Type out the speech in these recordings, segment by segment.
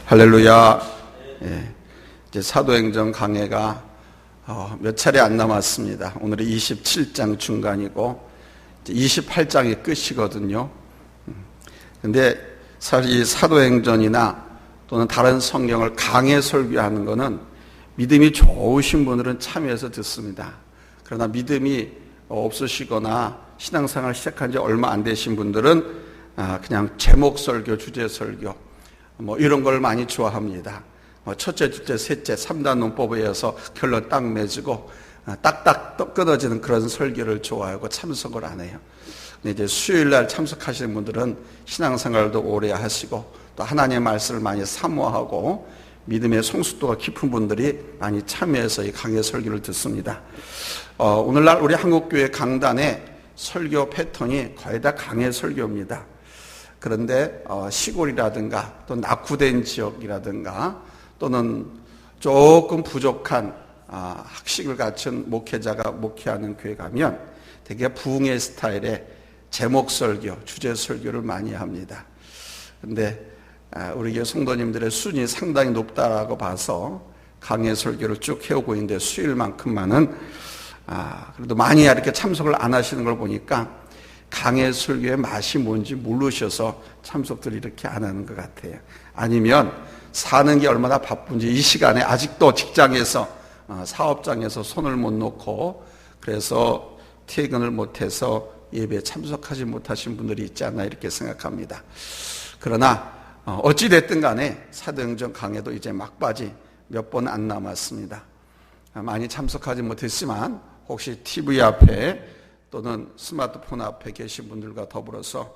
할렐루야. 이제 사도행전 강해가 몇 차례 안 남았습니다. 오늘이 27장 중간이고 이제 28장이 끝이거든요. 근데 사실 이 사도행전이나 또는 다른 성경을 강해 설교하는 것은 믿음이 좋으신 분들은 참여해서 듣습니다. 그러나 믿음이 없으시거나 신앙생활 시작한 지 얼마 안 되신 분들은 그냥 제목 설교, 주제 설교 이런 걸 많이 좋아합니다. 첫째, 둘째, 셋째, 3단 논법에 의해서 결론 딱 맺고 딱딱 끊어지는 그런 설교를 좋아하고 참석을 안 해요. 근데 이제 수요일날 참석하시는 분들은 신앙생활도 오래 하시고 또 하나님의 말씀을 많이 사모하고 믿음의 성숙도가 깊은 분들이 많이 참여해서 이 강의 설교를 듣습니다. 오늘날 우리 한국교회 강단의 설교 패턴이 거의 다 강의 설교입니다. 그런데 시골이라든가 또 낙후된 지역이라든가 또는 조금 부족한 학식을 갖춘 목회자가 목회하는 교회 가면 되게 부흥의 스타일의 제목 설교, 주제 설교를 많이 합니다. 그런데 우리 교회 성도님들의 수준이 상당히 높다라고 봐서 강의 설교를 쭉 해오고 있는데 수요일만큼만은 그래도 많이 이렇게 참석을 안 하시는 걸 보니까 강의 설교의 맛이 뭔지 모르셔서 참석들을 이렇게 안 하는 것 같아요. 아니면 사는 게 얼마나 바쁜지 이 시간에 아직도 직장에서 사업장에서 손을 못 놓고 그래서 퇴근을 못해서 예배에 참석하지 못하신 분들이 있지 않나 이렇게 생각합니다. 그러나 어찌됐든 간에 사도행전 강해도 이제 막바지 몇 번 안 남았습니다. 많이 참석하지 못했지만 혹시 TV 앞에 또는 스마트폰 앞에 계신 분들과 더불어서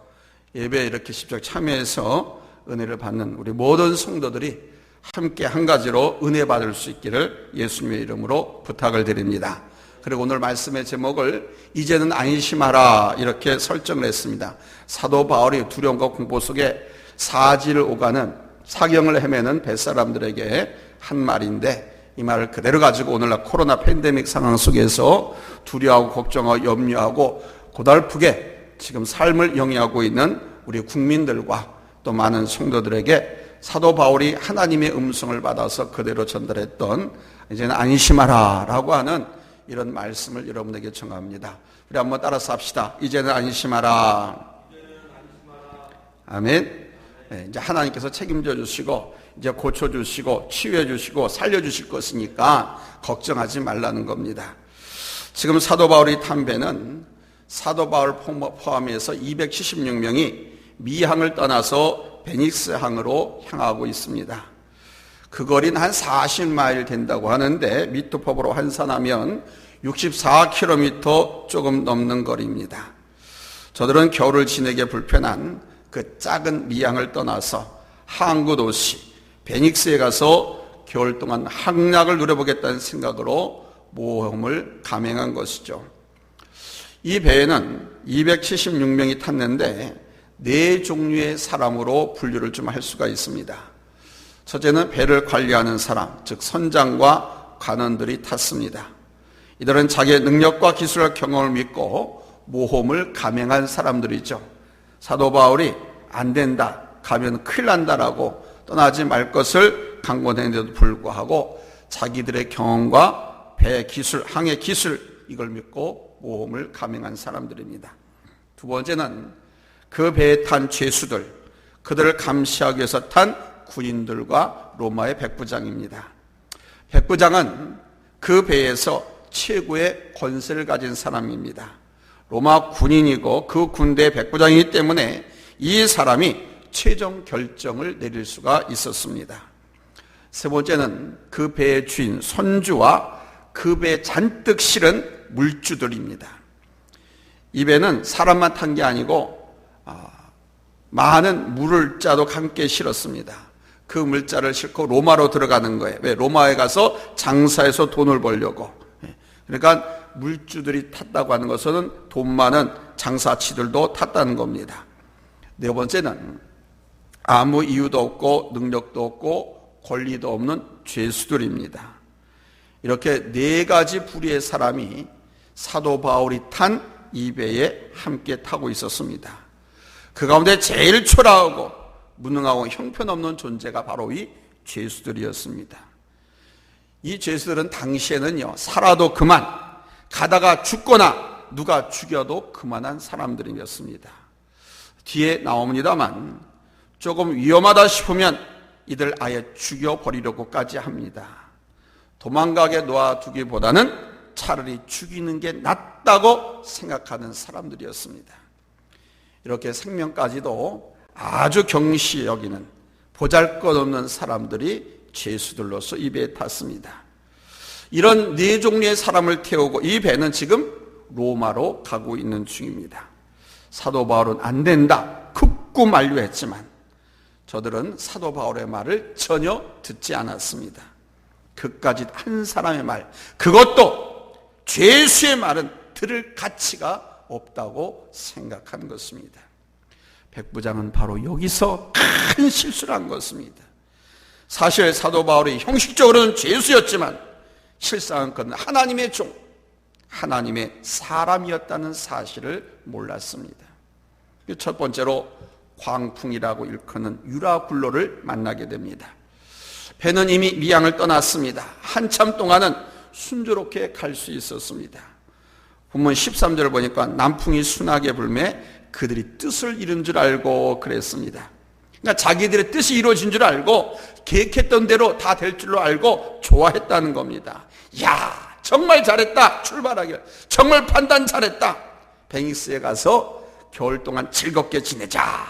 예배에 이렇게 직접 참여해서 은혜를 받는 우리 모든 성도들이 함께 한 가지로 은혜 받을 수 있기를 예수님의 이름으로 부탁을 드립니다. 그리고 오늘 말씀의 제목을 이제는 안심하라 이렇게 설정을 했습니다. 사도 바울이 두려움과 공포 속에 사지를 오가는 사경을 헤매는 뱃사람들에게 한 말인데 이 말을 그대로 가지고 오늘날 코로나 팬데믹 상황 속에서 두려워하고 걱정하고 염려하고 고달프게 지금 삶을 영위하고 있는 우리 국민들과 또 많은 성도들에게 사도 바울이 하나님의 음성을 받아서 그대로 전달했던 이제는 안심하라 라고 하는 이런 말씀을 여러분에게 전합니다. 우리 한번 따라서 합시다. 이제는 안심하라. 아멘. 이제 하나님께서 책임져 주시고 이제 고쳐주시고 치유해주시고 살려주실 것이니까 걱정하지 말라는 겁니다. 지금 사도 바울이 탄 배는 사도 바울 포함해서 276명이 미항을 떠나서 베닉스항으로 향하고 있습니다. 그 거리는 한 40마일 된다고 하는데 미투법으로 환산하면 64km 조금 넘는 거리입니다. 저들은 겨울을 지내기 불편한 그 작은 미항을 떠나서 항구 도시 베닉스에 가서 겨울 동안 항락을 누려보겠다는 생각으로 모험을 감행한 것이죠. 이 배에는 276명이 탔는데 4종류의 사람으로 분류를 좀 할 수가 있습니다. 첫째는 배를 관리하는 사람, 즉 선장과 관원들이 탔습니다. 이들은 자기의 능력과 기술과 경험을 믿고 모험을 감행한 사람들이죠. 사도 바울이 안 된다, 가면 큰일 난다라고 떠나지 말 것을 강권했는데도 불구하고 자기들의 경험과 배 기술, 항해 기술 이걸 믿고 모험을 감행한 사람들입니다. 두 번째는 그 배에 탄 죄수들, 그들을 감시하기 위해서 탄 군인들과 로마의 백부장입니다. 백부장은 그 배에서 최고의 권세를 가진 사람입니다. 로마 군인이고 그 군대의 백부장이기 때문에 이 사람이 최종 결정을 내릴 수가 있었습니다. 세 번째는 그 배의 주인 손주와 그 배에 잔뜩 실은 물주들입니다. 이 배는 사람만 탄 게 아니고 많은 물자도 함께 실었습니다. 그 물자를 싣고 로마로 들어가는 거예요. 왜? 로마에 가서 장사해서 돈을 벌려고. 그러니까 물주들이 탔다고 하는 것은 돈 많은 장사치들도 탔다는 겁니다. 네 번째는 아무 이유도 없고 능력도 없고 권리도 없는 죄수들입니다. 이렇게 4가지 부류의 사람이 사도 바울이 탄 이 배에 함께 타고 있었습니다. 그 가운데 제일 초라하고 무능하고 형편없는 존재가 바로 이 죄수들이었습니다. 이 죄수들은 당시에는요, 살아도 그만, 가다가 죽거나 누가 죽여도 그만한 사람들이었습니다. 뒤에 나옵니다만 조금 위험하다 싶으면 이들 아예 죽여버리려고까지 합니다. 도망가게 놓아두기보다는 차라리 죽이는 게 낫다고 생각하는 사람들이었습니다. 이렇게 생명까지도 아주 경시 여기는 보잘것없는 사람들이 죄수들로서 이 배에 탔습니다. 이런 네 종류의 사람을 태우고 이 배는 지금 로마로 가고 있는 중입니다. 사도 바울은 안 된다 극구 만류했지만 저들은 사도 바울의 말을 전혀 듣지 않았습니다. 그까짓 한 사람의 말, 그것도 죄수의 말은 들을 가치가 없다고 생각한 것입니다. 백부장은 바로 여기서 큰 실수를 한 것입니다. 사실 사도 바울이 형식적으로는 죄수였지만 실상은 그는 하나님의 종, 하나님의 사람이었다는 사실을 몰랐습니다. 첫 번째로 광풍이라고 일컫는 유라굴로를 만나게 됩니다. 배는 이미 미양을 떠났습니다. 한참 동안은 순조롭게 갈 수 있었습니다. 본문 13절을 보니까 남풍이 순하게 불매 그들이 뜻을 이룬 줄 알고 그랬습니다. 그러니까 자기들의 뜻이 이루어진 줄 알고 계획했던 대로 다 될 줄로 알고 좋아했다는 겁니다. 야, 정말 잘했다. 출발하길. 정말 판단 잘했다. 베니스에 가서 겨울 동안 즐겁게 지내자.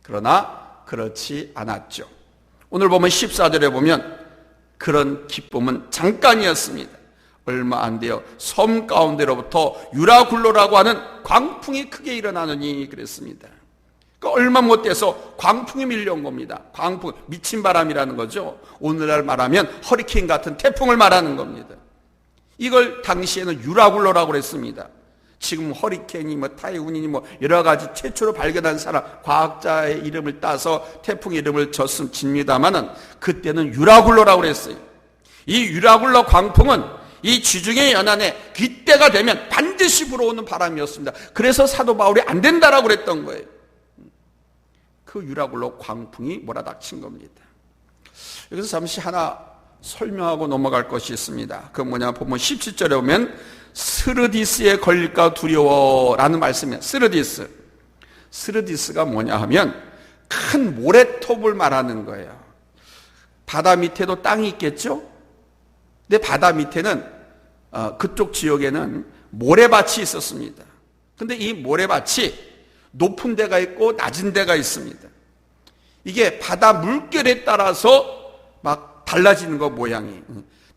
그러나 그렇지 않았죠. 오늘 보면 14절에 보면 그런 기쁨은 잠깐이었습니다. 얼마 안 돼요. 섬 가운데로부터 유라굴로라고 하는 광풍이 크게 일어나느니 그랬습니다. 그러니까 얼마 못 돼서 광풍이 밀려온 겁니다. 광풍, 미친 바람이라는 거죠. 오늘날 말하면 허리케인 같은 태풍을 말하는 겁니다. 이걸 당시에는 유라굴로라고 그랬습니다. 지금 허리케인이 타이푼이니 여러 가지 최초로 발견한 사람, 과학자의 이름을 따서 태풍 이름을 짓습니다만은 그때는 유라굴로라고 그랬어요. 이 유라굴로 광풍은 이 지중해 연안에 이때가 되면 반드시 불어오는 바람이었습니다. 그래서 사도 바울이 안 된다라고 그랬던 거예요. 그 유라굴로 광풍이 몰아닥친 겁니다. 여기서 잠시 하나 설명하고 넘어갈 것이 있습니다. 그 뭐냐 보면 17절에 보면 스르디스에 걸릴까 두려워라는 말씀이에요. 스르디스가 뭐냐 하면 큰 모래톱을 말하는 거예요. 바다 밑에도 땅이 있겠죠? 근데 바다 밑에는 그쪽 지역에는 모래밭이 있었습니다. 근데 이 모래밭이 높은 데가 있고 낮은 데가 있습니다. 이게 바다 물결에 따라서 막 달라지는 거 모양이.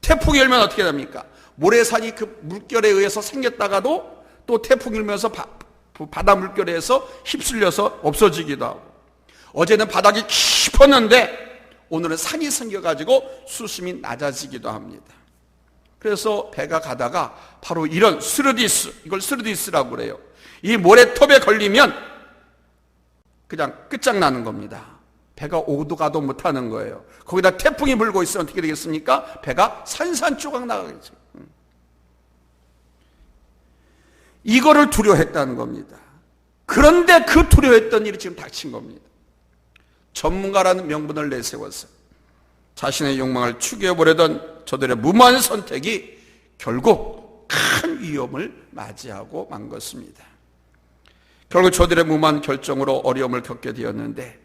태풍이 일면 어떻게 됩니까? 모래산이 그 물결에 의해서 생겼다가도 또 태풍이 일면서 바다 물결에 의해서 휩쓸려서 없어지기도 하고, 어제는 바닥이 깊었는데 오늘은 산이 생겨가지고 수심이 낮아지기도 합니다. 그래서 배가 가다가 바로 이런 이걸 스르디스라고 그래요. 이 모래톱에 걸리면 그냥 끝장나는 겁니다. 배가 오도 가도 못하는 거예요. 거기다 태풍이 불고 있으면 어떻게 되겠습니까? 배가 산산조각 나가겠죠. 이거를 두려워했다는 겁니다. 그런데 그 두려워했던 일이 지금 닥친 겁니다. 전문가라는 명분을 내세워서 자신의 욕망을 추구해보려던 저들의 무모한 선택이 결국 큰 위험을 맞이하고 만 것입니다. 결국 저들의 무모한 결정으로 어려움을 겪게 되었는데,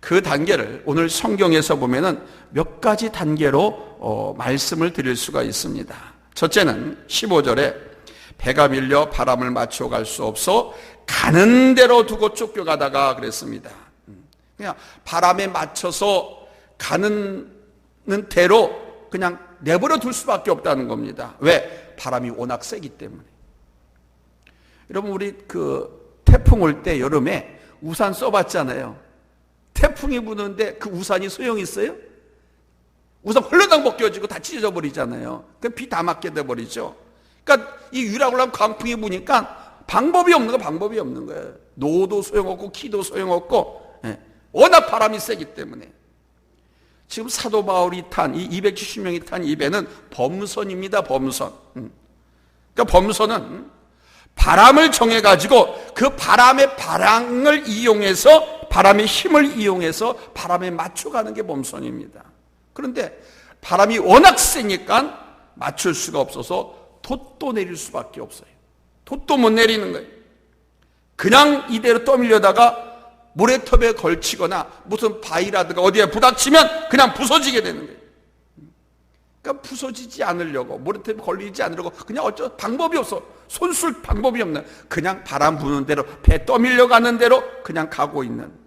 그 단계를 오늘 성경에서 보면은 몇 가지 단계로 말씀을 드릴 수가 있습니다. 첫째는 15절에 배가 밀려 바람을 맞춰 갈 수 없어 가는 대로 두고 쫓겨가다가 그랬습니다. 그냥 바람에 맞춰서 가는 대로 그냥 내버려 둘 수밖에 없다는 겁니다. 왜? 바람이 워낙 세기 때문에. 여러분, 우리 태풍 올 때 여름에 우산 써봤잖아요. 태풍이 부는데 그 우산이 소용이 있어요? 우산 헐렁당 벗겨지고 다 찢어져 버리잖아요. 그럼 비 다 맞게 돼 버리죠. 그러니까 이 유라굴로 광풍이 부니까 방법이 없는 거예요. 노도 소용없고 키도 소용없고, 워낙 바람이 세기 때문에. 지금 사도 바울이 탄 이 270명이 탄 이 배는 범선입니다. 범선. 그러니까 범선은 바람을 정해가지고 그 바람의 바람을 이용해서 바람의 힘을 이용해서 바람에 맞춰가는 게 몸선입니다. 그런데 바람이 워낙 세니까 맞출 수가 없어서 돛도 내릴 수밖에 없어요. 돛도 못 내리는 거예요. 그냥 이대로 떠밀려다가 모래톱에 걸치거나 무슨 바위라든가 어디에 부닥치면 그냥 부서지게 되는 거예요. 그러니까 부서지지 않으려고, 모래톱에 걸리지 않으려고 그냥 방법이 없어. 손쓸 방법이 없는, 그냥 바람 부는 대로, 배 떠밀려 가는 대로 그냥 가고 있는,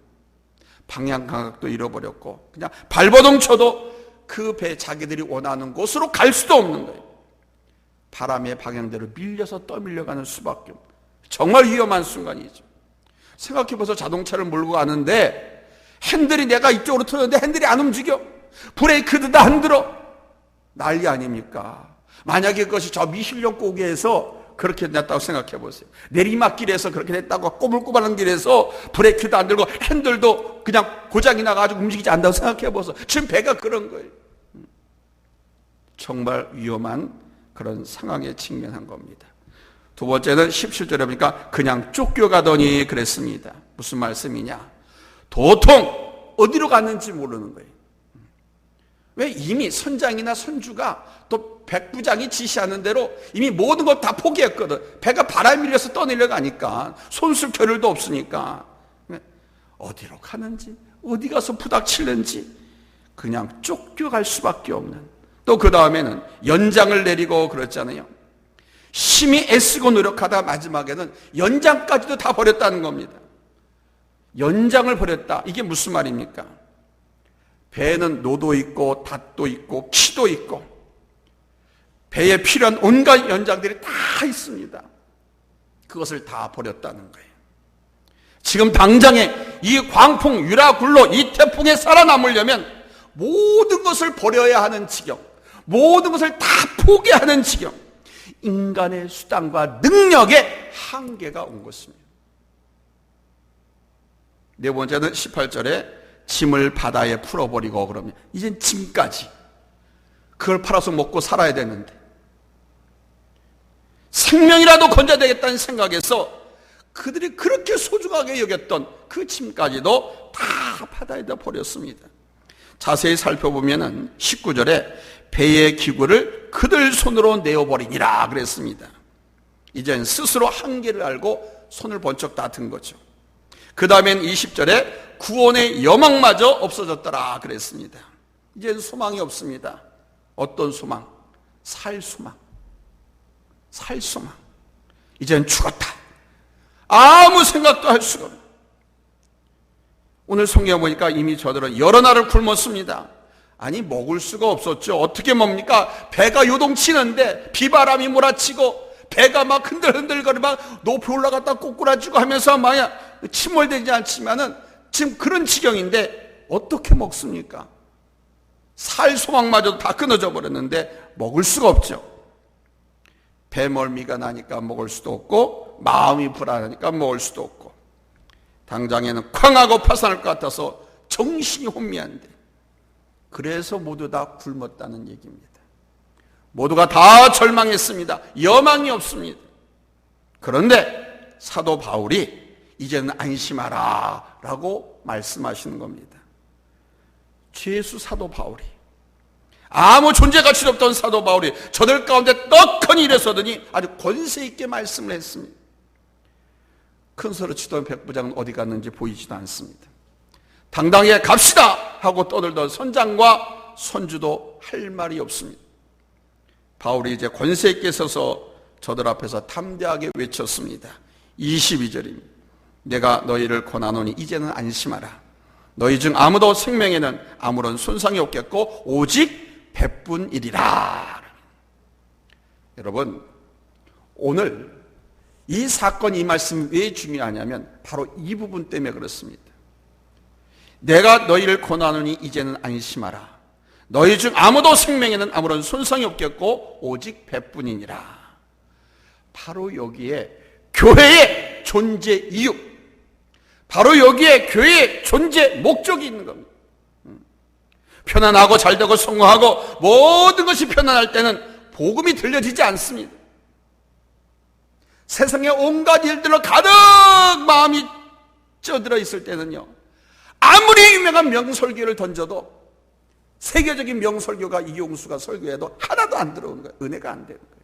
방향 감각도 잃어버렸고 그냥 발버둥 쳐도 그 배 자기들이 원하는 곳으로 갈 수도 없는 거예요. 바람의 방향대로 밀려서 떠밀려가는 수밖에 없는, 정말 위험한 순간이죠. 생각해보세요. 자동차를 몰고 가는데 핸들이 내가 이쪽으로 틀었는데 핸들이 안 움직여. 브레이크도 안 들어. 난리 아닙니까? 만약에 그것이 저 미실령 고개에서 그렇게 됐다고 생각해보세요. 내리막길에서 그렇게 됐다고, 꼬불꼬불한 길에서 브레이크도 안 들고 핸들도 그냥 고장이 나가지고 움직이지 않는다고 생각해보세요. 지금 배가 그런 거예요. 정말 위험한 그런 상황에 직면한 겁니다. 두 번째는 17절에 보니까 그냥 쫓겨가더니 그랬습니다. 무슨 말씀이냐? 도통 어디로 갔는지 모르는 거예요. 왜? 이미 선장이나 선주가 또 백부장이 지시하는 대로 이미 모든 걸 다 포기했거든. 배가 바람에 밀려서 떠내려가니까 손쓸 겨를도 없으니까 어디로 가는지, 어디 가서 부닥칠는지 그냥 쫓겨갈 수밖에 없는. 또 그 다음에는 연장을 내리고 그랬잖아요. 심히 애쓰고 노력하다 마지막에는 연장까지도 다 버렸다는 겁니다. 연장을 버렸다. 이게 무슨 말입니까? 배에는 노도 있고 닷도 있고 키도 있고 배에 필요한 온갖 연장들이 다 있습니다. 그것을 다 버렸다는 거예요. 지금 당장에 이 광풍, 유라굴로 이 태풍에 살아남으려면 모든 것을 버려야 하는 지경, 모든 것을 다 포기하는 지경, 인간의 수단과 능력의 한계가 온 것입니다. 네 번째는 18절에 짐을 바다에 풀어버리고 그러면 이젠 짐까지 그걸 팔아서 먹고 살아야 되는데 생명이라도 건져야 되겠다는 생각에서 그들이 그렇게 소중하게 여겼던 그 짐까지도 다 바다에다 버렸습니다. 자세히 살펴보면 19절에 배의 기구를 그들 손으로 내어버리니라 그랬습니다. 이젠 스스로 한계를 알고 손을 번쩍 다 든 거죠. 그 다음엔 20절에 구원의 여망마저 없어졌더라 그랬습니다. 이젠 소망이 없습니다. 어떤 소망? 살 소망. 살 소망. 이젠 죽었다. 아무 생각도 할 수가 없는. 오늘 성경에 보니까 이미 저들은 여러 날을 굶었습니다. 아니 먹을 수가 없었죠. 어떻게 먹습니까? 배가 요동치는데 비바람이 몰아치고 배가 막 흔들흔들거리고 막 높이 올라갔다 꼬꾸라지고 하면서 막 침몰되지 않지만은 지금 그런 지경인데 어떻게 먹습니까? 살 소망마저도 다 끊어져 버렸는데 먹을 수가 없죠. 배멀미가 나니까 먹을 수도 없고 마음이 불안하니까 먹을 수도 없고 당장에는 쾅하고 파산할 것 같아서 정신이 혼미한데 그래서 모두 다 굶었다는 얘기입니다. 모두가 다 절망했습니다. 여망이 없습니다. 그런데 사도 바울이 이제는 안심하라 라고 말씀하시는 겁니다. 죄수 사도 바울이, 아무 존재 가치도 없던 사도 바울이 저들 가운데 떡하니 일어서더니 아주 권세 있게 말씀을 했습니다. 큰 소리 치던 백부장은 어디 갔는지 보이지도 않습니다. 당당히 갑시다 하고 떠들던 선장과 선주도 할 말이 없습니다. 바울이 이제 권세 있게 서서 저들 앞에서 담대하게 외쳤습니다. 22절입니다. 내가 너희를 권하노니 이제는 안심하라. 너희 중 아무도 생명에는 아무런 손상이 없겠고 오직 배뿐이리라. 여러분, 오늘 이 사건, 이 말씀이 왜 중요하냐면 바로 이 부분 때문에 그렇습니다. 내가 너희를 권하노니 이제는 안심하라. 너희 중 아무도 생명에는 아무런 손상이 없겠고 오직 배뿐이니라. 바로 여기에 교회의 존재 이유, 바로 여기에 교회의 존재 목적이 있는 겁니다. 편안하고 잘되고 성공하고 모든 것이 편안할 때는 복음이 들려지지 않습니다. 세상의 온갖 일들로 가득 마음이 쪄들어 있을 때는요, 아무리 유명한 명설교를 던져도 세계적인 명설교가 이용수가 설교해도 하나도 안 들어오는 거예요. 은혜가 안 되는 거예요.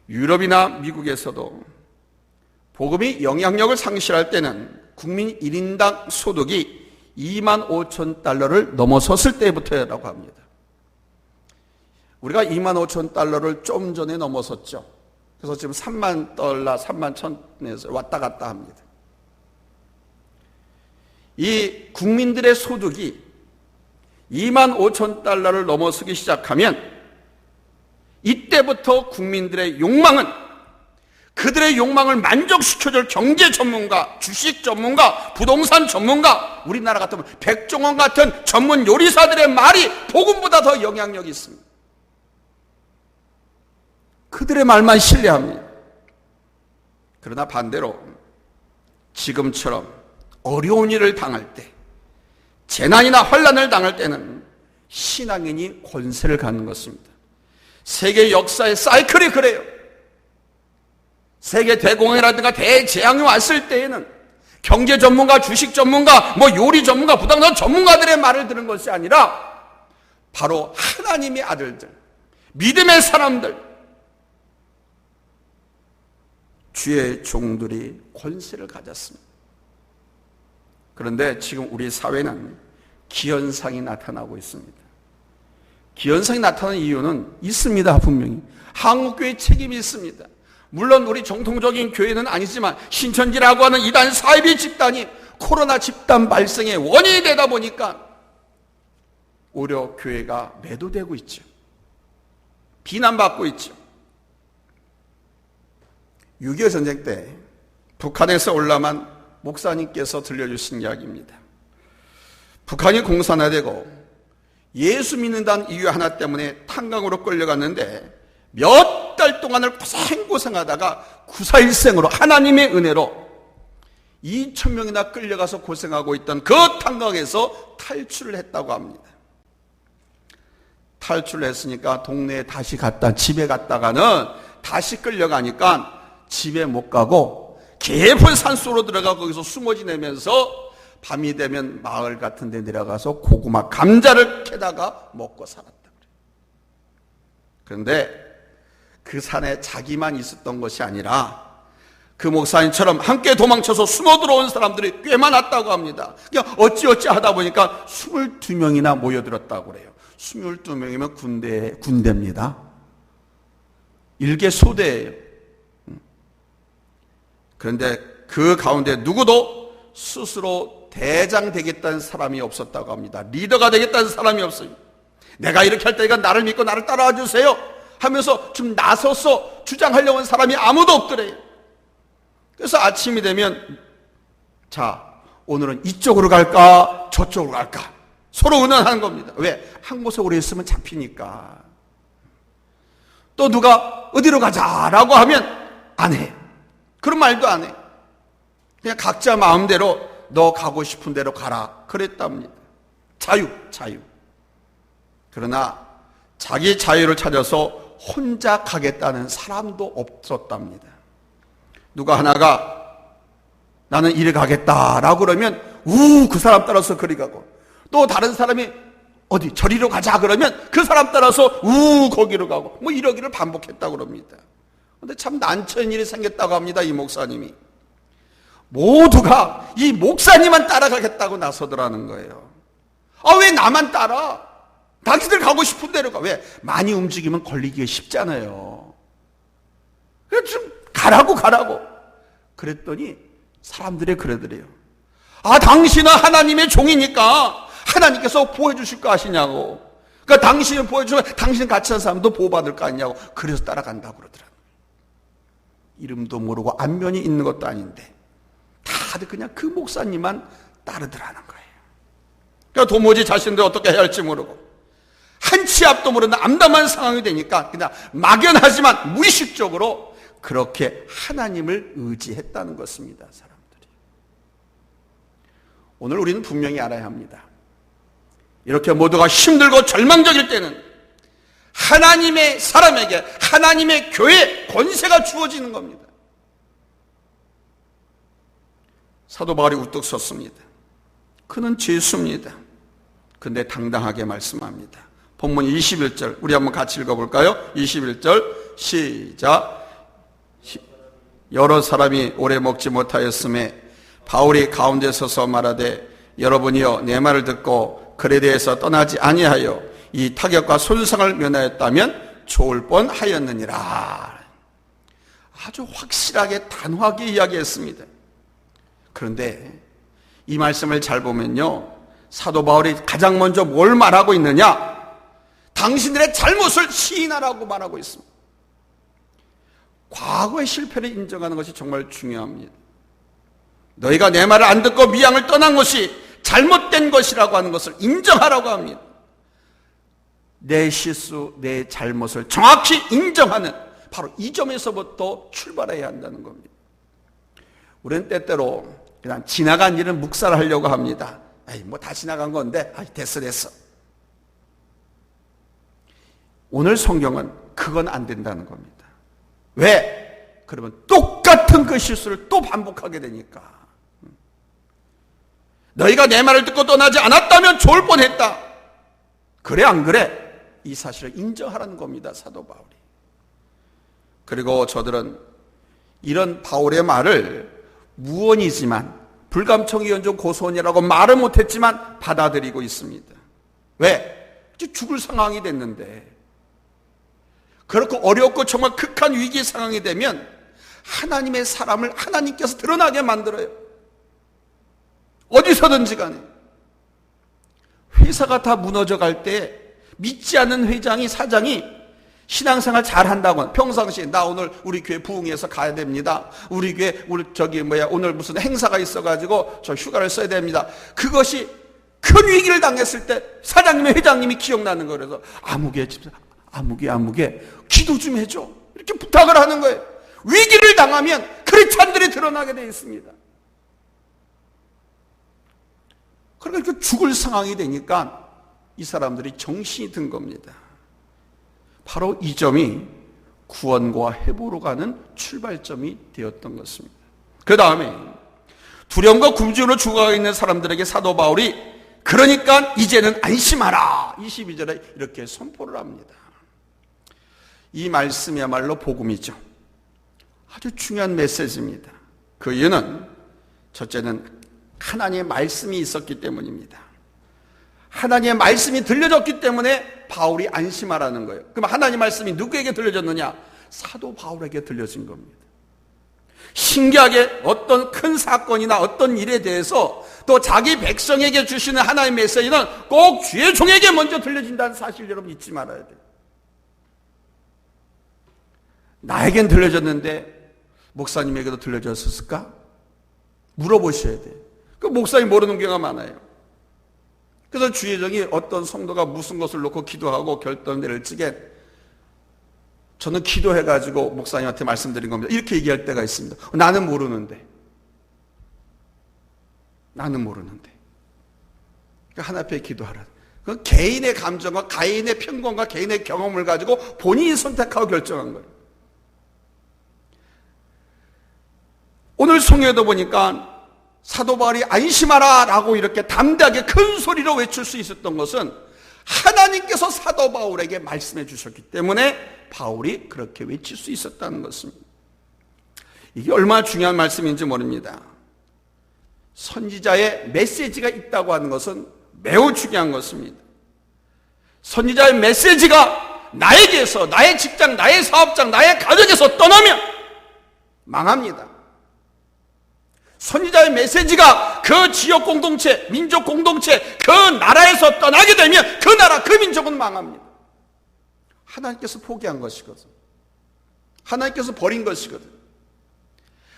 유럽이나 미국에서도 복음이 영향력을 상실할 때는 국민 1인당 소득이 2만 5천 달러를 넘어섰을 때부터라고 합니다. 우리가 2만 5천 달러를 좀 전에 넘어섰죠. 그래서 지금 3만 달러, 3만 천에서 왔다 갔다 합니다. 이 국민들의 소득이 2만 5천 달러를 넘어서기 시작하면 이때부터 국민들의 욕망은 그들의 욕망을 만족시켜줄 경제 전문가, 주식 전문가, 부동산 전문가, 우리나라 같으면 백종원 같은 전문 요리사들의 말이 복음보다 더 영향력이 있습니다. 그들의 말만 신뢰합니다. 그러나 반대로 지금처럼 어려운 일을 당할 때, 재난이나 환난을 당할 때는 신앙인이 권세를 갖는 것입니다. 세계 역사의 사이클이 그래요. 세계 대공황이라든가 대재앙이 왔을 때에는 경제 전문가, 주식 전문가, 요리 전문가, 부동산 전문가들의 말을 들은 것이 아니라 바로 하나님의 아들들, 믿음의 사람들, 주의 종들이 권세를 가졌습니다. 그런데 지금 우리 사회는 기현상이 나타나고 있습니다. 기현상이 나타나는 이유는 있습니다. 분명히 한국교회의 책임이 있습니다. 물론 우리 정통적인 교회는 아니지만 신천지라고 하는 이단 사이비 집단이 코로나 집단 발생의 원인이 되다 보니까 오히려 교회가 매도되고 있죠. 비난받고 있죠. 6.25 전쟁 때 북한에서 올라만 목사님께서 들려주신 이야기입니다. 북한이 공산화되고 예수 믿는다는 이유 하나 때문에 탄광으로 끌려갔는데 몇 달 동안을 고생하다가 구사일생으로 하나님의 은혜로 2,000명이나 끌려가서 고생하고 있던 그 탄광에서 탈출을 했다고 합니다. 탈출을 했으니까 동네에 다시 집에 갔다가는 다시 끌려가니까 집에 못 가고 깊은 산속으로 들어가 거기서 숨어 지내면서 밤이 되면 마을 같은 데 내려가서 고구마, 감자를 캐다가 먹고 살았다. 그런데 그 산에 자기만 있었던 것이 아니라 그 목사님처럼 함께 도망쳐서 숨어 들어온 사람들이 꽤 많았다고 합니다. 그냥 어찌어찌 하다 보니까 22명이나 모여들었다고 그래요. 22명이면 군대입니다. 일개 소대예요. 그런데 그 가운데 누구도 스스로 대장 되겠다는 사람이 없었다고 합니다. 리더가 되겠다는 사람이 없어요. 내가 이렇게 할 테니까 나를 믿고 나를 따라와 주세요 하면서 좀 나서서 주장하려고 하는 사람이 아무도 없더래요. 그래서 아침이 되면 자, 오늘은 이쪽으로 갈까 저쪽으로 갈까 서로 의논하는 겁니다. 왜? 한 곳에 오래 있으면 잡히니까. 또 누가 어디로 가자라고 하면 안 해. 그런 말도 안 해. 그냥 각자 마음대로 너 가고 싶은 대로 가라 그랬답니다. 자유. 그러나 자기 자유를 찾아서 혼자 가겠다는 사람도 없었답니다. 누가 하나가 나는 이리 가겠다라고 그러면 그 사람 따라서 그리 가고, 또 다른 사람이 어디 저리로 가자 그러면 그 사람 따라서 거기로 가고, 이러기를 반복했다고 그럽니다. 그런데 참 난처한 일이 생겼다고 합니다. 이 목사님이 모두가 이 목사님만 따라가겠다고 나서더라는 거예요. 왜 나만 따라? 당신들 가고 싶은 대로 가. 왜? 많이 움직이면 걸리기가 쉽잖아요. 그래서 좀 가라고. 그랬더니 사람들이 그러더래요. 당신은 하나님의 종이니까 하나님께서 보호해 주실 거 아시냐고. 그러니까 당신을 보호해 주면 당신 같이 한 사람도 보호받을 거 아니냐고. 그래서 따라간다고 그러더라고요. 이름도 모르고 안면이 있는 것도 아닌데 다들 그냥 그 목사님만 따르더라는 거예요. 그러니까 도무지 자신들 어떻게 해야 할지 모르고 한 치 앞도 모르는 암담한 상황이 되니까 그냥 막연하지만 무의식적으로 그렇게 하나님을 의지했다는 것입니다. 사람들이. 오늘 우리는 분명히 알아야 합니다. 이렇게 모두가 힘들고 절망적일 때는 하나님의 사람에게, 하나님의 교회에 권세가 주어지는 겁니다. 사도 바울이 우뚝 섰습니다. 그는 죄수입니다. 근데 당당하게 말씀합니다. 본문 21절 우리 한번 같이 읽어볼까요? 21절 시작. 여러 사람이 오래 먹지 못하였음에 바울이 가운데 서서 말하되 여러분이여 내 말을 듣고 글에 대해서 떠나지 아니하여 이 타격과 손상을 면하였다면 좋을 뻔하였느니라. 아주 확실하게 단호하게 이야기했습니다. 그런데 이 말씀을 잘 보면요, 사도 바울이 가장 먼저 뭘 말하고 있느냐? 당신들의 잘못을 시인하라고 말하고 있습니다. 과거의 실패를 인정하는 것이 정말 중요합니다. 너희가 내 말을 안 듣고 미양을 떠난 것이 잘못된 것이라고 하는 것을 인정하라고 합니다. 내 실수, 내 잘못을 정확히 인정하는 바로 이 점에서부터 출발해야 한다는 겁니다. 우리는 때때로 그냥 지나간 일은 묵살하려고 합니다. 뭐 다 지나간 건데 됐어. 오늘 성경은 그건 안 된다는 겁니다. 왜? 그러면 똑같은 그 실수를 또 반복하게 되니까. 너희가 내 말을 듣고 떠나지 않았다면 좋을 뻔했다. 그래 안 그래? 이 사실을 인정하라는 겁니다, 사도 바울이. 그리고 저들은 이런 바울의 말을 무언이지만 불감청이 연종 고소원이라고 말을 못했지만 받아들이고 있습니다. 왜? 이제 죽을 상황이 됐는데, 그렇고 어렵고 정말 극한 위기 상황이 되면 하나님의 사람을 하나님께서 드러나게 만들어요. 어디서든지 간에. 회사가 다 무너져 갈 때 믿지 않는 회장이, 사장이 신앙생활 잘 한다고, 평상시에 나 오늘 우리 교회 부흥회에서 가야 됩니다. 우리 교회 오늘 무슨 행사가 있어가지고 저 휴가를 써야 됩니다. 그것이 큰 위기를 당했을 때 사장님의 회장님이 기억나는 거예요. 그래서 아무개 집사, 아무개 기도 좀 해줘, 이렇게 부탁을 하는 거예요. 위기를 당하면 크리스찬들이 드러나게 되어 있습니다. 그러니까 죽을 상황이 되니까 이 사람들이 정신이 든 겁니다. 바로 이 점이 구원과 회복으로 가는 출발점이 되었던 것입니다. 그 다음에 두려움과 굶주림으로 죽어가 있는 사람들에게 사도 바울이 그러니까 이제는 안심하라, 22절에 이렇게 선포를 합니다. 이 말씀이야말로 복음이죠. 아주 중요한 메시지입니다. 그 이유는 첫째는 하나님의 말씀이 있었기 때문입니다. 하나님의 말씀이 들려졌기 때문에 바울이 안심하라는 거예요. 그럼 하나님의 말씀이 누구에게 들려졌느냐? 사도 바울에게 들려진 겁니다. 신기하게 어떤 큰 사건이나 어떤 일에 대해서 또 자기 백성에게 주시는 하나님의 메시지는 꼭 주의 종에게 먼저 들려진다는 사실 여러분 잊지 말아야 돼요. 나에겐 들려졌는데 목사님에게도 들려졌을까? 물어보셔야 돼요. 그 목사님 모르는 경우가 많아요. 그래서 주의정이 어떤 성도가 무슨 것을 놓고 기도하고 결단을 내릴 적에 저는 기도해가지고 목사님한테 말씀드린 겁니다. 이렇게 얘기할 때가 있습니다. 나는 모르는데. 그러니까 하나 앞에 기도하라. 그 개인의 감정과 개인의 편견과 개인의 경험을 가지고 본인이 선택하고 결정한 거예요. 오늘 성경에도 보니까 사도 바울이 안심하라 라고 이렇게 담대하게 큰 소리로 외칠 수 있었던 것은 하나님께서 사도 바울에게 말씀해 주셨기 때문에 바울이 그렇게 외칠 수 있었다는 것입니다. 이게 얼마나 중요한 말씀인지 모릅니다. 선지자의 메시지가 있다고 하는 것은 매우 중요한 것입니다. 선지자의 메시지가 나에게서, 나의 직장, 나의 사업장, 나의 가정에서 떠나면 망합니다. 선지자의 메시지가 그 지역 공동체, 민족 공동체, 그 나라에서 떠나게 되면 그 나라, 그 민족은 망합니다. 하나님께서 포기한 것이거든. 하나님께서 버린 것이거든.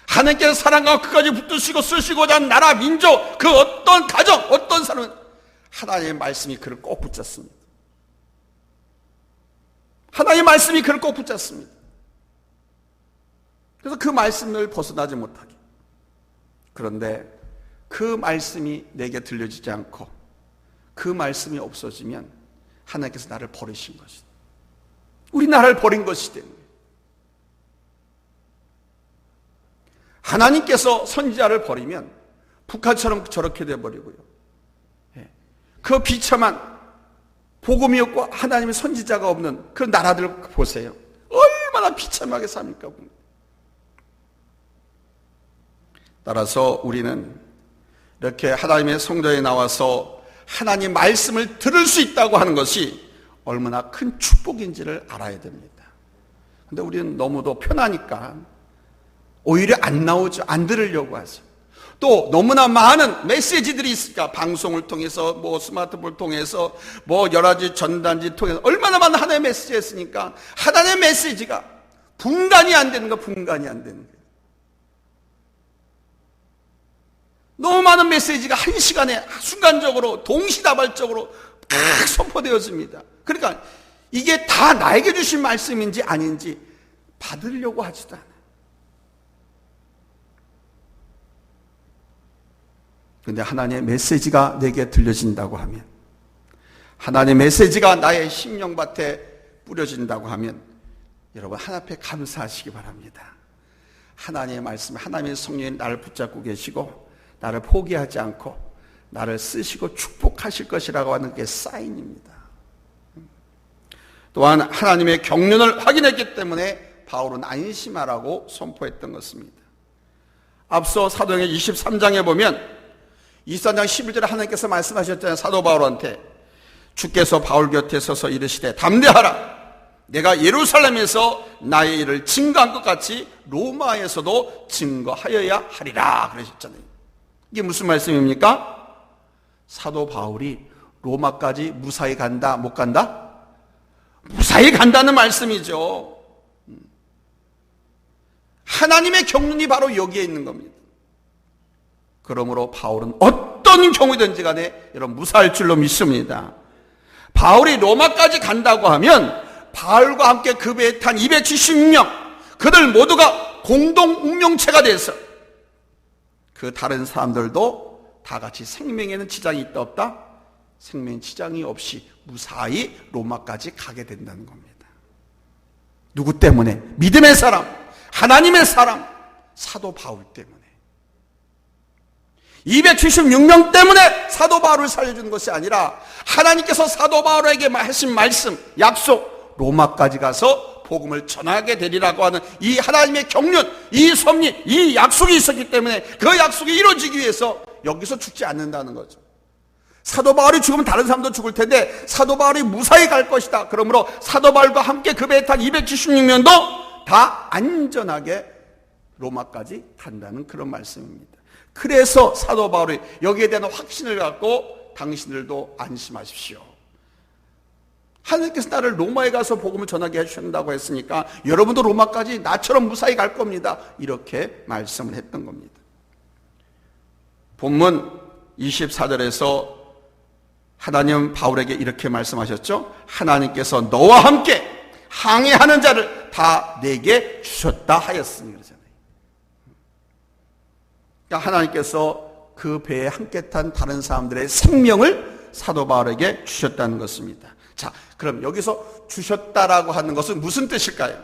하나님께서 사랑과 끝까지 붙드시고 쓰시고자 하는 나라, 민족, 그 어떤 가정, 어떤 사람은 하나님의 말씀이 그를 꼭 붙잡습니다. 하나님의 말씀이 그를 꼭 붙잡습니다. 그래서 그 말씀을 벗어나지 못하게. 그런데 그 말씀이 내게 들려지지 않고 그 말씀이 없어지면 하나님께서 나를 버리신 것이다. 우리 나라를 버린 것이 되는 거예요. 하나님께서 선지자를 버리면 북한처럼 저렇게 돼버리고요. 그 비참한 복음이 없고 하나님의 선지자가 없는 그런 나라들 보세요. 얼마나 비참하게 삽니까? 따라서 우리는 이렇게 하나님의 성전에 나와서 하나님 말씀을 들을 수 있다고 하는 것이 얼마나 큰 축복인지를 알아야 됩니다. 근데 우리는 너무도 편하니까 오히려 안 나오죠. 안 들으려고 하죠. 또 너무나 많은 메시지들이 있으니까 방송을 통해서 스마트폰을 통해서 여러 가지 전단지 통해서 얼마나 많은 하나님의 메시지가 있으니까 하나님의 메시지가 분간이 안 되는 거, 분간이 안 되는 거예요. 너무 많은 메시지가 한 시간에 순간적으로 동시다발적으로 팍 선포되어집니다. 그러니까 이게 다 나에게 주신 말씀인지 아닌지 받으려고 하지도 않아요. 그런데 하나님의 메시지가 내게 들려진다고 하면, 하나님의 메시지가 나의 심령밭에 뿌려진다고 하면 여러분 하나님 앞에 감사하시기 바랍니다. 하나님의 말씀, 하나님의 성령이 나를 붙잡고 계시고 나를 포기하지 않고 나를 쓰시고 축복하실 것이라고 하는 게 사인입니다. 또한 하나님의 경륜을 확인했기 때문에 바울은 안심하라고 선포했던 것입니다. 앞서 사도행전 23장에 보면 23장 11절에 하나님께서 말씀하셨잖아요. 사도 바울한테 주께서 바울 곁에 서서 이르시되 담대하라, 내가 예루살렘에서 나의 일을 증거한 것 같이 로마에서도 증거하여야 하리라 그러셨잖아요. 이게 무슨 말씀입니까? 사도 바울이 로마까지 무사히 간다, 못 간다? 무사히 간다는 말씀이죠. 하나님의 경륜이 바로 여기에 있는 겁니다. 그러므로 바울은 어떤 경우든지 간에 여러분 무사할 줄로 믿습니다. 바울이 로마까지 간다고 하면 바울과 함께 그 배에 탄 276명, 그들 모두가 공동 운명체가 돼서 그 다른 사람들도 다 같이 생명에는 지장이 있다 없다? 생명 지장이 없이 무사히 로마까지 가게 된다는 겁니다. 누구 때문에? 믿음의 사람, 하나님의 사람, 사도 바울 때문에. 276명 때문에 사도 바울을 살려주는 것이 아니라 하나님께서 사도 바울에게 하신 말씀, 약속, 로마까지 가서 복음을 전하게 되리라고 하는 이 하나님의 경륜, 이 섭리, 이 약속이 있었기 때문에 그 약속이 이루어지기 위해서 여기서 죽지 않는다는 거죠. 사도 바울이 죽으면 다른 사람도 죽을 텐데 사도 바울이 무사히 갈 것이다. 그러므로 사도 바울과 함께 그 배에 탄 276명도 다 안전하게 로마까지 간다는 그런 말씀입니다. 그래서 사도 바울이 여기에 대한 확신을 갖고 당신들도 안심하십시오. 하나님께서 나를 로마에 가서 복음을 전하게 해주신다고 했으니까 여러분도 로마까지 나처럼 무사히 갈 겁니다. 이렇게 말씀을 했던 겁니다. 본문 24절에서 하나님 바울에게 이렇게 말씀하셨죠. 하나님께서 너와 함께 항해하는 자를 다 내게 주셨다 하였으니 그러잖아요. 그러니까 하나님께서 그 배에 함께 탄 다른 사람들의 생명을 사도 바울에게 주셨다는 것입니다. 자, 그럼 여기서 주셨다라고 하는 것은 무슨 뜻일까요?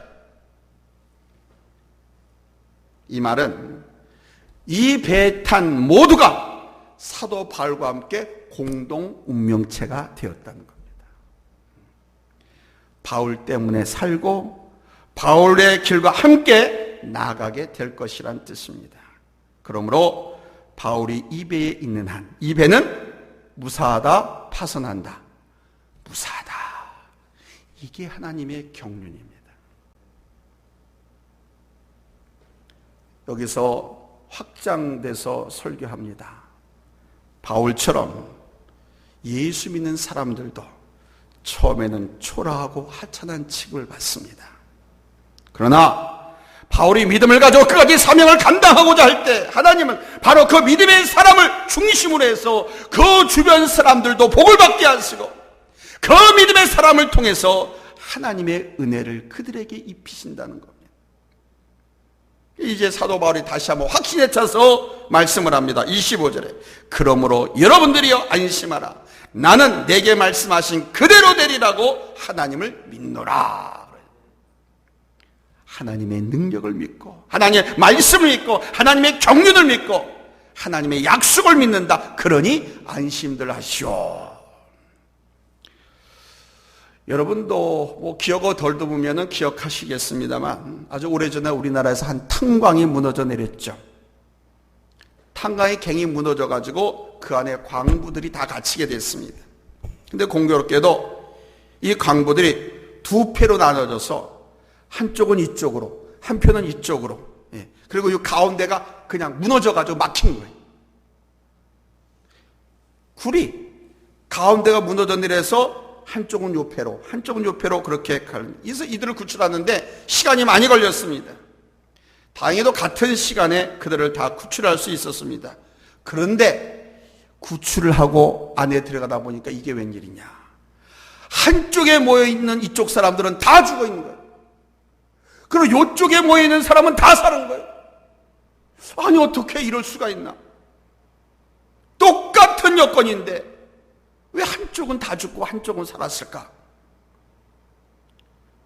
이 말은 이 배에 탄 모두가 사도 바울과 함께 공동 운명체가 되었다는 겁니다. 바울 때문에 살고 바울의 길과 함께 나아가게 될 것이란 뜻입니다. 그러므로 바울이 이 배에 있는 한, 이 배는 무사하다, 파선한다, 무사하다. 이게 하나님의 경륜입니다. 여기서 확장돼서 설교합니다. 바울처럼 예수 믿는 사람들도 처음에는 초라하고 하찮은 취급을 받습니다. 그러나 바울이 믿음을 가지고 그까지 사명을 감당하고자 할 때 하나님은 바로 그 믿음의 사람을 중심으로 해서 그 주변 사람들도 복을 받게 하시고 그 믿음의 사람을 통해서 하나님의 은혜를 그들에게 입히신다는 겁니다. 이제 사도 바울이 다시 한번 확신에 차서 말씀을 합니다. 25절에 그러므로 여러분들이여 안심하라. 나는 내게 말씀하신 그대로 되리라고 하나님을 믿노라. 하나님의 능력을 믿고 하나님의 말씀을 믿고 하나님의 경륜을 믿고 하나님의 약속을 믿는다. 그러니 안심들 하시오. 여러분도 뭐 기억을 덜 드으면 기억하시겠습니다만 아주 오래전에 우리나라에서 한 탄광이 무너져 내렸죠. 탄광의 갱이 무너져 가지고 그 안에 광부들이 다 갇히게 됐습니다. 근데 공교롭게도 이 광부들이 두 패로 나눠져서 한쪽은 이쪽으로, 한편은 이쪽으로, 그리고 이 가운데가 그냥 무너져 가지고 막힌 거예요. 굴이 가운데가 무너져 내려서 한쪽은 요패로, 한쪽은 요패로 그렇게 그래서 이들을 구출하는데 시간이 많이 걸렸습니다. 다행히도 같은 시간에 그들을 다 구출할 수 있었습니다. 그런데 구출을 하고 안에 들어가다 보니까 이게 웬일이냐. 한쪽에 모여있는 이쪽 사람들은 다 죽어 있는 거예요. 그리고 이쪽에 모여있는 사람은 다 사는 거예요. 아니 어떻게 이럴 수가 있나. 똑같은 여건인데 왜 한쪽은 다 죽고 한쪽은 살았을까?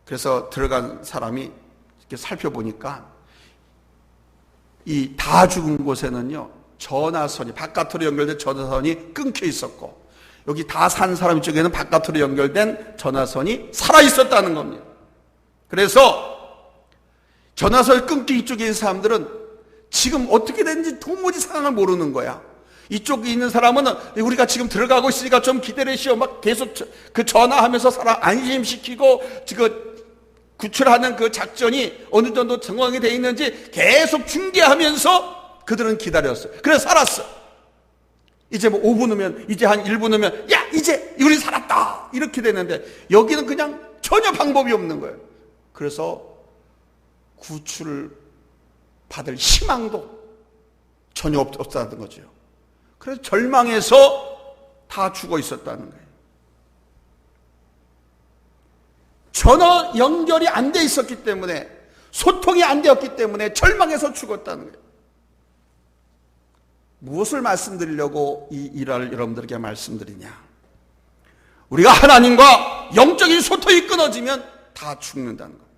그래서 들어간 사람이 이렇게 살펴보니까 이 다 죽은 곳에는요, 전화선이, 바깥으로 연결된 전화선이 끊겨 있었고, 여기 다 산 사람 쪽에는 바깥으로 연결된 전화선이 살아 있었다는 겁니다. 그래서 전화선이 끊긴 이쪽에 있는 사람들은 지금 어떻게 됐는지 도무지 상황을 모르는 거야. 이쪽에 있는 사람은 우리가 지금 들어가고 있으니까 좀 기다리시오. 막 계속 그 전화하면서 사람 안심시키고 구출하는 그 작전이 어느 정도 정황이 되어 있는지 계속 중계하면서 그들은 기다렸어요. 그래서 살았어. 이제 뭐 5분 후면, 이제 한 1분 후면, 야, 이제 우리 살았다. 이렇게 되는데 여기는 그냥 전혀 방법이 없는 거예요. 그래서 구출을 받을 희망도 전혀 없었다는 거죠. 그래서 절망해서 다 죽어 있었다는 거예요. 전화 연결이 안 돼 있었기 때문에, 소통이 안 되었기 때문에 절망해서 죽었다는 거예요. 무엇을 말씀드리려고 이 일화를 여러분들에게 말씀드리냐. 우리가 하나님과 영적인 소통이 끊어지면 다 죽는다는 거예요.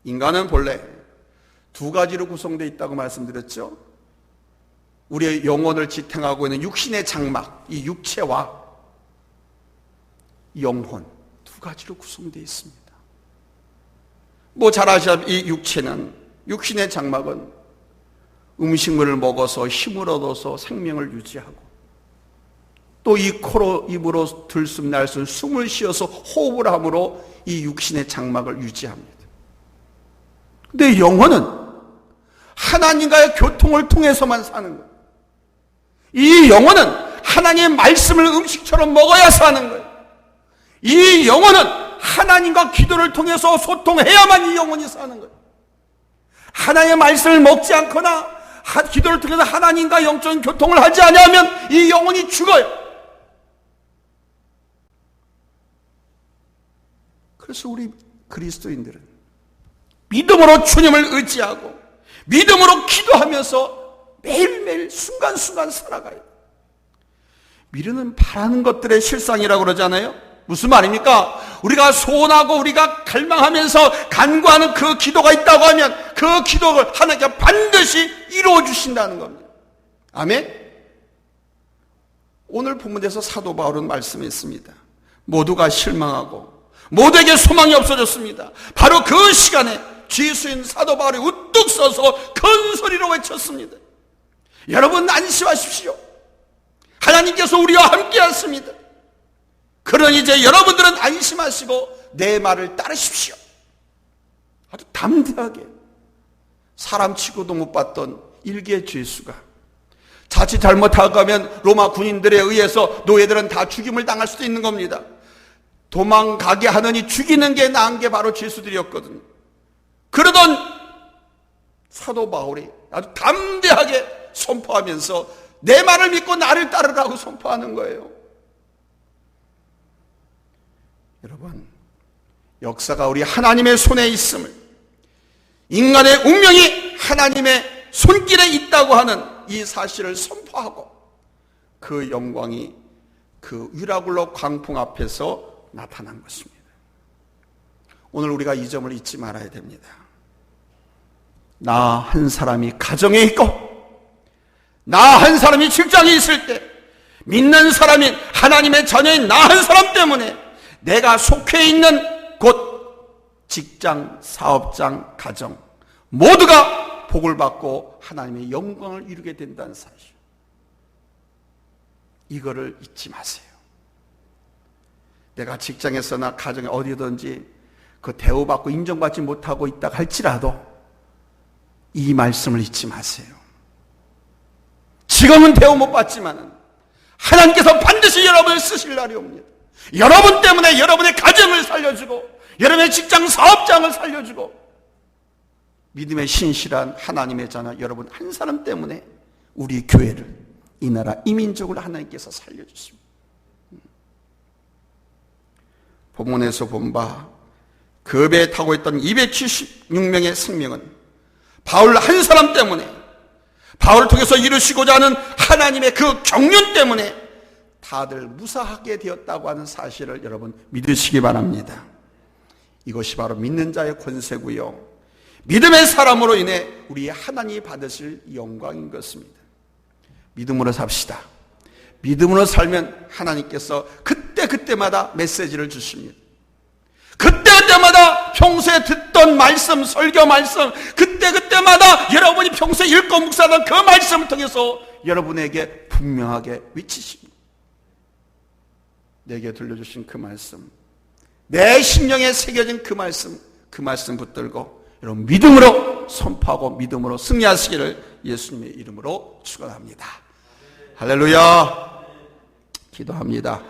인간은 본래 두 가지로 구성되어 있다고 말씀드렸죠. 우리의 영혼을 지탱하고 있는 육신의 장막, 이 육체와 영혼 두 가지로 구성되어 있습니다. 뭐 잘 아시다시피 이 육체는, 육신의 장막은 음식물을 먹어서 힘을 얻어서 생명을 유지하고, 또 이 코로 입으로 들숨 날숨 숨을 쉬어서 호흡을 함으로 이 육신의 장막을 유지합니다. 근데 영혼은 하나님과의 교통을 통해서만 사는 거예요. 이 영혼은 하나님의 말씀을 음식처럼 먹어야 사는 거예요. 이 영혼은 하나님과 기도를 통해서 소통해야만 이 영혼이 사는 거예요. 하나님의 말씀을 먹지 않거나 기도를 통해서 하나님과 영적인 교통을 하지 않으면 이 영혼이 죽어요. 그래서 우리 그리스도인들은 믿음으로 주님을 의지하고 믿음으로 기도하면서 매일매일 순간순간 살아가요. 미루는 바라는 것들의 실상이라고 그러잖아요. 무슨 말입니까? 우리가 소원하고 우리가 갈망하면서 간구하는 그 기도가 있다고 하면 그 기도를 하나님께 반드시 이루어 주신다는 겁니다. 아멘? 오늘 본문에서 사도 바울은 말씀했습니다. 모두가 실망하고 모두에게 소망이 없어졌습니다. 바로 그 시간에 지수인 사도 바울이 우뚝 서서 큰 소리로 외쳤습니다. 여러분 안심하십시오. 하나님께서 우리와 함께 하십니다. 그러니 이제 여러분들은 안심하시고 내 말을 따르십시오. 아주 담대하게 사람 치고도 못 봤던 일개 죄수가 자칫 잘못하고 가면 로마 군인들에 의해서 노예들은 다 죽임을 당할 수도 있는 겁니다. 도망가게 하느니 죽이는 게 나은 게 바로 죄수들이었거든요. 그러던 사도 바울이 아주 담대하게 선포하면서 내 말을 믿고 나를 따르라고 선포하는 거예요. 여러분, 역사가 우리 하나님의 손에 있음을, 인간의 운명이 하나님의 손길에 있다고 하는 이 사실을 선포하고 그 영광이 그 위라굴로 광풍 앞에서 나타난 것입니다. 오늘 우리가 이 점을 잊지 말아야 됩니다. 나 한 사람이 가정에 있고 나 한 사람이 직장에 있을 때, 믿는 사람인 하나님의 자녀인 나 한 사람 때문에 내가 속해 있는 곳, 직장, 사업장, 가정 모두가 복을 받고 하나님의 영광을 이루게 된다는 사실, 이거를 잊지 마세요. 내가 직장에서나 가정에 어디든지 그 대우받고 인정받지 못하고 있다 할지라도 이 말씀을 잊지 마세요. 지금은 대우 못 받지만 하나님께서 반드시 여러분을 쓰실 날이 옵니다. 여러분 때문에 여러분의 가정을 살려주고 여러분의 직장 사업장을 살려주고 믿음의 신실한 하나님의 자녀 여러분 한 사람 때문에 우리 교회를, 이 나라, 이 민족을 하나님께서 살려주십니다. 본문에서 본 바 그 배에 타고 있던 276명의 생명은 바울 한 사람 때문에, 바울을 통해서 이루시고자 하는 하나님의 그 경륜 때문에 다들 무사하게 되었다고 하는 사실을 여러분 믿으시기 바랍니다. 이것이 바로 믿는 자의 권세고요, 믿음의 사람으로 인해 우리 하나님이 받으실 영광인 것입니다. 믿음으로 삽시다. 믿음으로 살면 하나님께서 그때마다 메시지를 주십니다. 그때마다 평소에 듣던 말씀, 설교 말씀, 그때마다 여러분이 평소에 읽고 묵상하던 그 말씀을 통해서 여러분에게 분명하게 외치십니다. 내게 들려주신 그 말씀, 내 심령에 새겨진 그 말씀 붙들고 여러분 믿음으로 선포하고 믿음으로 승리하시기를 예수님의 이름으로 축원합니다. 할렐루야. 기도합니다.